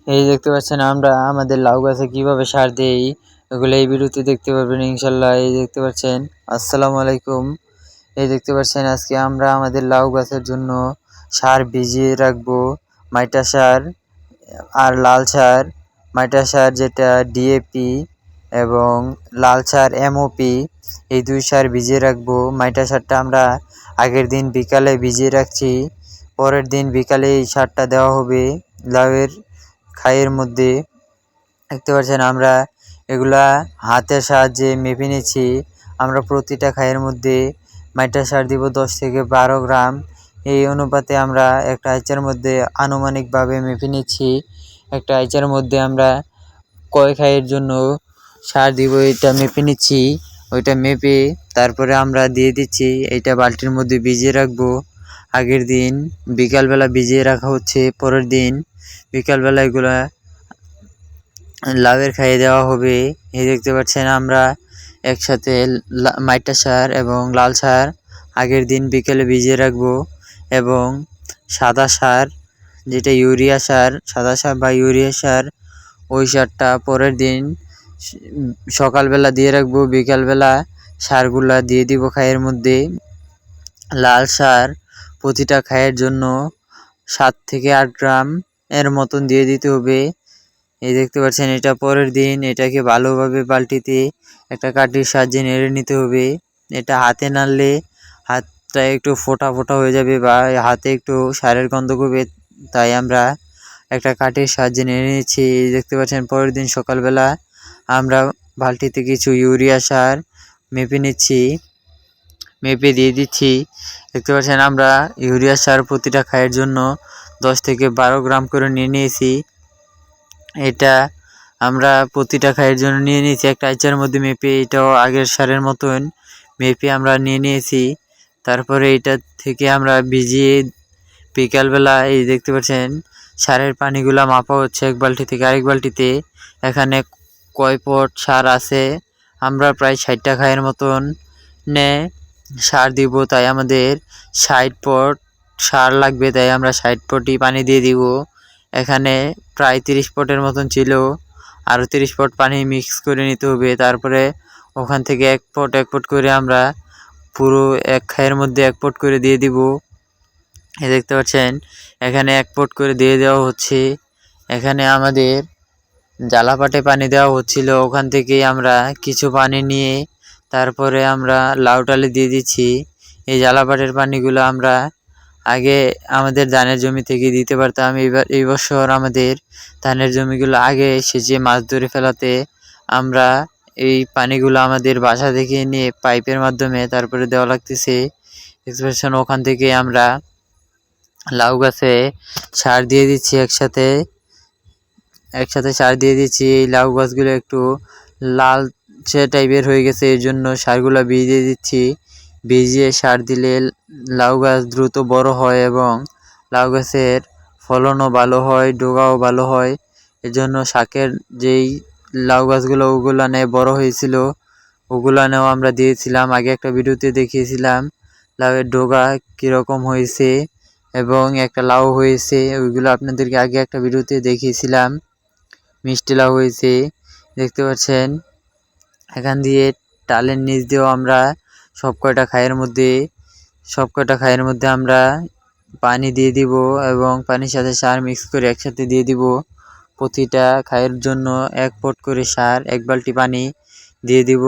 এই দেখতে পাচ্ছেন আমরা আমাদের লাউ গাছে কিভাবে সার দেই এগুলো এই ভিডিওতে দেখতে পারবেন ইনশাল্লাহ। এই দেখতে পাচ্ছেন, আসসালামু আলাইকুম। এই দেখতে পাচ্ছেন আজকে আমরা আমাদের লাউ গাছের জন্য সার ভিজিয়ে রাখবো। মাইটা সার আর লাল সার, মাইটা সার যেটা ডিএপি এবং লাল সার এমওপি, এই দুই সার ভিজিয়ে রাখবো। মাইটা সারটা আমরা আগের দিন বিকালে ভিজিয়ে রাখছি, পরের দিন বিকালে এই সারটা দেওয়া হবে লাউয়ের খাইয়ের মধ্যে। দেখতে পাচ্ছেন আমরা এগুলা হাতের সাহায্যে মেপে নিচ্ছি। আমরা প্রতিটা খাইয়ের মধ্যে মাইটা সার দিব 10 থেকে 12 গ্রাম। এই অনুপাতে আমরা একটা আইচার মধ্যে আনুমানিকভাবে মেপে নিচ্ছি। একটা আইচার মধ্যে আমরা কয় খাইয়ের জন্য সার দিব এটা মেপে নিচ্ছি। ওইটা মেপে তারপরে আমরা দিয়ে দিচ্ছি। এইটা বালতির মধ্যে ভিজিয়ে রাখবো। আগের দিন বিকালবেলা ভিজিয়ে রাখা হচ্ছে, পরের দিন বিকালবেলা এগুলা লাউয়ের খাইয়ে দেওয়া হবে। এই দেখতে পাচ্ছেন আমরা একসাথে মাইটা সার এবং লাল সার আগের দিন বিকেলে ভিজিয়ে রাখবো এবং সাদা সার যেটা ইউরিয়া সার, সাদা সার বা ইউরিয়া সার, ওই সারটা পরের দিন সকালবেলা দিয়ে রাখবো। বিকালবেলা সারগুলা দিয়ে দিব খাইয়ের মধ্যে। লাল সার প্রতিটা খাইয়ের জন্য 7 থেকে 8 গ্রাম এর মতন দিয়ে দিতে হবে। এই দেখতে পাচ্ছেন এটা পরের দিন এটাকে ভালোভাবে বালতিতে একটা কাঠির সাহায্যে নেড়ে নিতে হবে। এটা হাতে নাড়লে হাতটা একটু ফোটা ফোটা হয়ে যাবে বা হাতে একটু সারের গন্ধ করবে, তাই আমরা একটা কাঠির সাহায্যে নেড়ে নিচ্ছি। দেখতে পাচ্ছেন পরের দিন সকালবেলা আমরা বালতিতে কিছু ইউরিয়া সার মেপে নিচ্ছি, মেপে দিয়ে দিচ্ছি। দেখতে পাচ্ছেন আমরা ইউরিয়া সার প্রতিটা খাইয়ের জন্য 10 থেকে 12 গ্রাম করে নিয়ে নিয়েছি। এটা আমরা প্রতিটা খাইয়ের জন্য নিয়ে নিয়েছি একটা আইচার মধ্যে মেপে। এটাও আগের সারের মতন মেপে আমরা নিয়ে নিয়েছি। তারপরে এটা থেকে আমরা ভিজিয়ে বিকালবেলা এই দেখতে পাচ্ছেন সারের পানিগুলা মাপা হচ্ছে এক বালতি থেকে আরেক বালতিতে। এখানে কয় পট সার আছে, আমরা প্রায় 60টা খাইয়ের মতন সার দিব, তাই আমাদের 60 পট সার লাগবে, তাই আমরা 60 পটই পানি দিয়ে দিব। এখানে প্রায় 30 পটের মতন ছিল, আরও 30 পট পানি মিক্স করে নিতে হবে। তারপরে ওখান থেকে এক পট করে আমরা পুরো এক খাইয়ের মধ্যে 1 পট করে দিয়ে দিব। এই দেখতে পাচ্ছেন এখানে 1 পট করে দিয়ে দেওয়া হচ্ছে। এখানে আমাদের জ্বালাপাটে পানি দেওয়া হচ্ছিল, ওখান থেকেই আমরা কিছু পানি নিয়ে তারপরে আমরা লাউ ডালে দিয়ে দিচ্ছি। এই জ্বালাপাটের পানিগুলো আমরা আগে আমাদের ধানের জমি থেকে দিতে পারতাম। এই বছর আমাদের ধানের জমিগুলো আগে সেচে মাছ ধরে ফেলাতে আমরা এই পানিগুলো আমাদের বাসা থেকে নিয়ে পাইপের মাধ্যমে তারপরে দেওয়া লাগতেছে। দেখতে পাচ্ছেন ওখান থেকে আমরা লাউ গাছে সার দিয়ে দিচ্ছি, একসাথে সার দিয়ে দিচ্ছি। এই লাউ গাছগুলো একটু লালচে টাইপের হয়ে গেছে, এর জন্য সারগুলো ভিজিয়ে দিচ্ছি। ভিজিয়ে সার দিলে লাউ গাছ দ্রুত বড় হয় এবং লাউ গাছের ফলনও ভালো হয়, ডোগাও ভালো হয়। এজন্য শাকের যেই লাউ গাছগুলো ওগুলানে বড় হয়েছিল ওগুলানেও আমরা দিয়েছিলাম। আগে একটা ভিডিওতে দেখিয়েছিলাম লাউয়ের ডোগা কীরকম হয়েছে এবং একটা লাউ হয়েছে, ওইগুলো আপনাদেরকে আগে একটা ভিডিওতে দেখিয়েছিলাম। মিষ্টি লাউ হয়েছে দেখতে পাচ্ছেন। এখান দিয়ে টালের নিচ দিয়েও আমরা সব কয়টা খাইয়ের মধ্যে আমরা পানি দিয়ে দিব এবং পানির সাথে সার মিক্স করে একসাথে দিয়ে দিব। প্রতিটা খাইয়ের জন্য 1 পট করে সার 1 বালতি পানি দিয়ে দিব।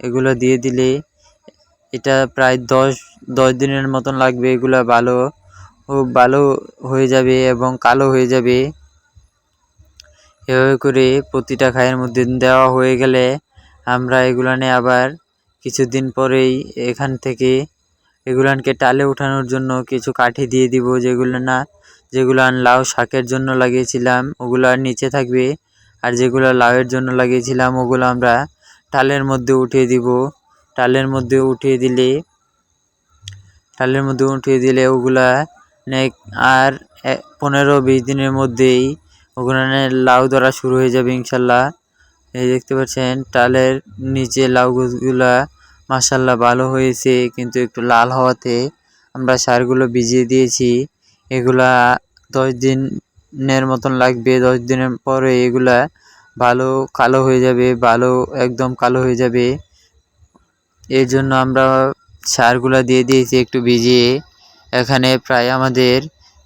এগুলো দিয়ে দিলে এটা প্রায় 10 দিনের মতন লাগবে। এগুলো ভালো হয়ে যাবে এবং কালো হয়ে যাবে। এভাবে করে প্রতিটা খাইয়ের মধ্যে দেওয়া হয়ে গেলে আমরা এগুলানে আবার কিছুদিন পরেই এখান থেকে এগুলানকে টালে উঠানোর জন্য কিছু কাঠি দিয়ে দিব, যেগুলো লাউ শাকের জন্য লাগিয়েছিলাম ওগুলো নিচে থাকবে, আর যেগুলো লাউয়ের জন্য লাগিয়েছিলাম ওগুলো আমরা টালের মধ্যে উঠিয়ে দিব। টালের মধ্যে উঠিয়ে দিলে ওগুলা আর 15-20 দিনের মধ্যেই ওখানে লাউ ধরা শুরু হয়ে যাবে ইনশাল্লাহ। এই দেখতে পাচ্ছেন টালের নিচে লাউ গাছগুলা মাশাল্লাহ ভালো হয়েছে, কিন্তু একটু লাল হওয়াতে আমরা সারগুলো ভিজিয়ে দিয়েছি। এগুলা 10 দিন দিনের মতন লাগবে। 10 দিনের পরে এগুলা ভালো কালো হয়ে যাবে, ভালো একদম কালো হয়ে যাবে। এর জন্য আমরা সারগুলা দিয়ে দিয়েছি একটু ভিজিয়ে। এখানে প্রায় আমাদের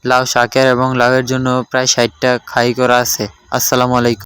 লাউ শাকের এবং লাউয়ের জন্য প্রায় 60টা খাই করা আছে। আসসালামু আলাইকুম।